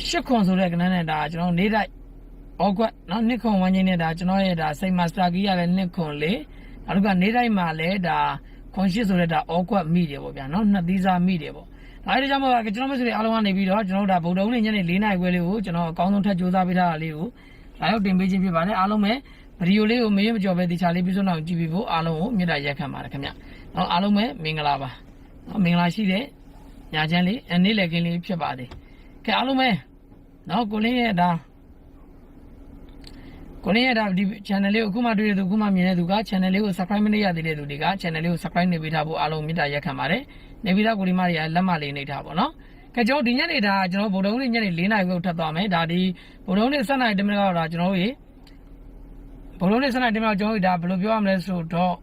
ရှစ်ခွန်ဆိုတဲ့ကဏ္ဍနဲ့ဒါကျွန်တော်နေတိုင်းဩကွက်နော်နှစ်ခွန်ဝန်းကျင်နဲ့ဒါကျွန်တော်ရဲ့ဒါစိတ်မာစတာကီရလည်းနှစ်ခွန်လေနောက်တစ်ခါနေတိုင်းမှာလည်းဒါခွန်ရှစ်ဆိုတဲ့ဒါဩကွက်မိတယ်ပေါ့ဗျာနော်နှစ်သီးစားမိတယ်ပေါ့ဒါကြောင့်မို့ကျွန်တော်မဆိုအားလုံးကနေပြီးတော့ကျွန်တော်ဒါဗုဒ္ဓဦးနဲ့ညနေ4နာရီခွဲလေးကိုကျွန်တော်အကောင်းဆုံးထပ်ကြိုးစားပေးထားတာလေးကိုဒါရောက်တင်ပေးခြင်းဖြစ်ပါတယ်အားလုံးပဲဗီဒီယိုလေးကိုမရွေးမကြော်ပဲတခြားလေးပြီးဆုံးအောင်ကြည့်ပြီးဖို့အားလုံးကိုမြတ်တာရက်ခံပါတယ်ခင်ဗျနော်အားလုံးပဲမင်္ဂလာပါနော်မင်္ဂလာရှိတဲ့ညချမ်းလေးနေ့လည်ခင်းလေးဖြစ်ပါသေးကဲအားလုံးပဲနော်ကိုလင်းရဲ့ဒါဒီ channel လေးကိုအခုမှတွေ့ရသူအခုမှမြင်တဲ့သူက channel လေးကို subscribe မလုပ်ရသေးတဲ့သူတွေက channel လေးကို subscribe နေပေးထားဖို့အားလုံးမြတ်တာရက်ခံပါတယ်နေပြီးတော့ကိုဒီမတွေကလက်မလေးနေထားပါတော့ကဲကျွန်တော်ဒီညနေဒါကျွန်တော်ဗုဒ္ဓဦးနေ့ညနေ4နာရီကိုထပ်သွားမယ်ဒါဒီဗုဒ္ဓဦးနေ့7နာရီတမိနစ်ကတော့ဒါကျွန်တော်တို့ဗုဒ္ဓဦးနေ့7နာရီတမိနစ်ကျွန်တော်တို့ဒါဘယ်လိုပြောရမလဲဆိုတော့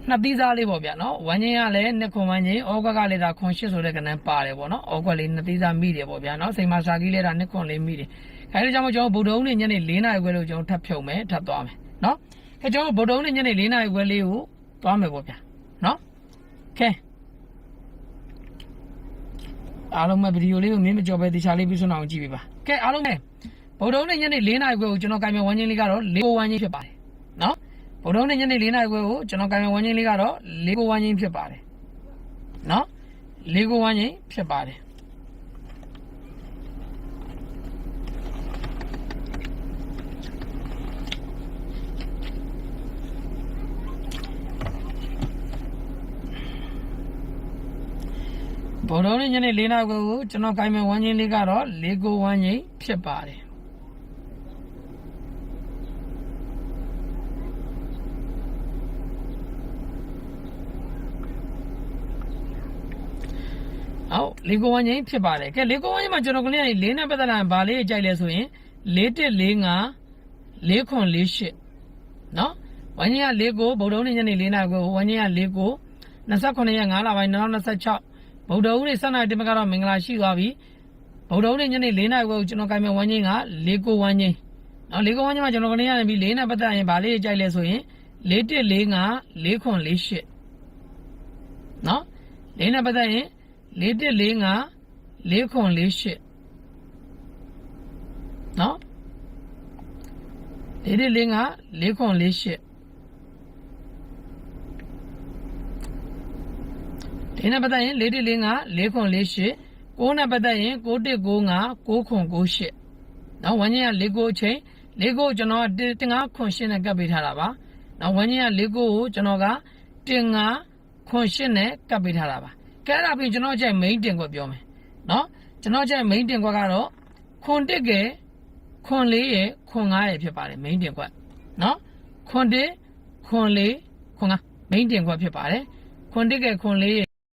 နှစ်သီးစားလေးပေါ့ဗျာနော်ဝမ်းချင်းကလည်းနှစ်ခွန်ဝမ်းချင်းဩကွက်ကလည်းဒါခွန်8ဆိုတဲ့ကဏ္ဍပါတယ်ပေါ့နော်ဩကွက်လေးနှစ်သီးစားမိတယ်ပေါ့ဗျာနော်စိန်မာစာကြီးလည်းဒါနှစ်ခွန်လေးမိတယ်အဲဒါကြောင့်ကျွန်တော်ဗုဒ္ဓဦးနေ့ညနေ4နာရီခွဲလို့ကျွန်တော်ထပ်ဖြုံမယ်ထပ်သွားမယ်နော်အဲကျွန်တော်ဗုဒ္ဓဦးနေ့ညနေ4နာရီခွဲလေးကိုသွားမယ်ပေါ့ဗျာနော်ကဲအားလုံးပဲဗီဒီယိုလေးကိုမင်းမကြော်ပဲတခြားလေးပြီးဆုံးအောင်ကြည့်ပေးပါကဲအားလုံးပဲဗုဒ္ဓဦးနေ့ညနေ4နာရီခွဲကိုကျွန်တော်ကင်မယ်ဝမ်းချင်းလေးကတော့4ကိုဝမ်းချင်းဖြစ်ပါတယ်နော်ဗုဒ္ဓဦးနေ့ညနေ4နာရီခွဲကိုကျွန်တော်ကင်မယ်ဝမ်းချင်းလေးကတော့4ကိုဝမ်းချင်းဖြစ်ပါတယ်နော်4ကိုဝမ်းချင်းဖြစ်ပါတယ်ဗုဒ္ဓဦးနေ့ညနေ4နာရီကိုကျွန်တော်ကိုင်မယ်ဝမ်းချင်းလေးကတော့4ကိုဝမ်းချင်းဖြစ်ပါတယ်ဟုတ်4ကိုဝမ်းချင်းဖြစ်ပါတယ်ကဲ4ကိုဝမ်းချင်းမှာကျွန်တော်ကလေး4နဲ့ပတ်သက်လာဘာလေးကြိုက်လဲဆိုရင်4145 4ခွန်48နော်ဝမ်းချင်းက4ကိုဗုဒ္ဓဦးနေ့ညနေ4နာရီကိုဝမ်းချင်းက4ကို29ရက်5လပိုင်း2026ဗုဒ္ဓဦးနေ့7နာရီတမကတော့မင်္ဂလာရှိသွားပြီဗုဒ္ဓဦးနေ့ညနေ4နာရီကိုကျွန်တော်ကိုင်မယ်ဝမ်းချင်းက4ကိုဝမ်းချင်းနော်4ကိုဝမ်းချင်းမှာကျွန်တော်ကနေရနေပြီ4နဲ့ပတ်သက်ရင်ဗာလေးကြိုက်လဲဆိုရင်4145 4ခွန်48နော်4နဲ့ပတ်သက်ရင်4145 4ခွန်48နော်4145 4ခွန်48ဒီနဲ့ပတ်သက်ရင်4145 4ခွန်48 9နဲ့ပတ်သက်ရင်9195 9ခွန်98နော်ဝမ်းချင်းက4ကိုအချိန်4ကိုကျွန်တော်က15ခွန်8နဲ့ကပ်ပေးထားတာပါနော်ဝမ်းချင်းက4ကိုကျွန်တော်က15ခွန်8နဲ့ကပ်ပေးထားတာပါကဲအဲ့ဒါပြီးကျွန်တော်ကြိုက် main တင်ကွက်ပြောမယ်နော်ကျွန်တော်ကြိုက် main တင်ကွက်ကတော့ခွန်1ကဲခွန်4ရယ်ခွန်5ရယ်ဖြစ်ပါတယ် main တင်ကွက်နော်ခွန်1ခွန်4ခွန်5 main တင်ကွက်ဖြစ်ပါတယ်ခွန်1ကဲခွန်4ရယ်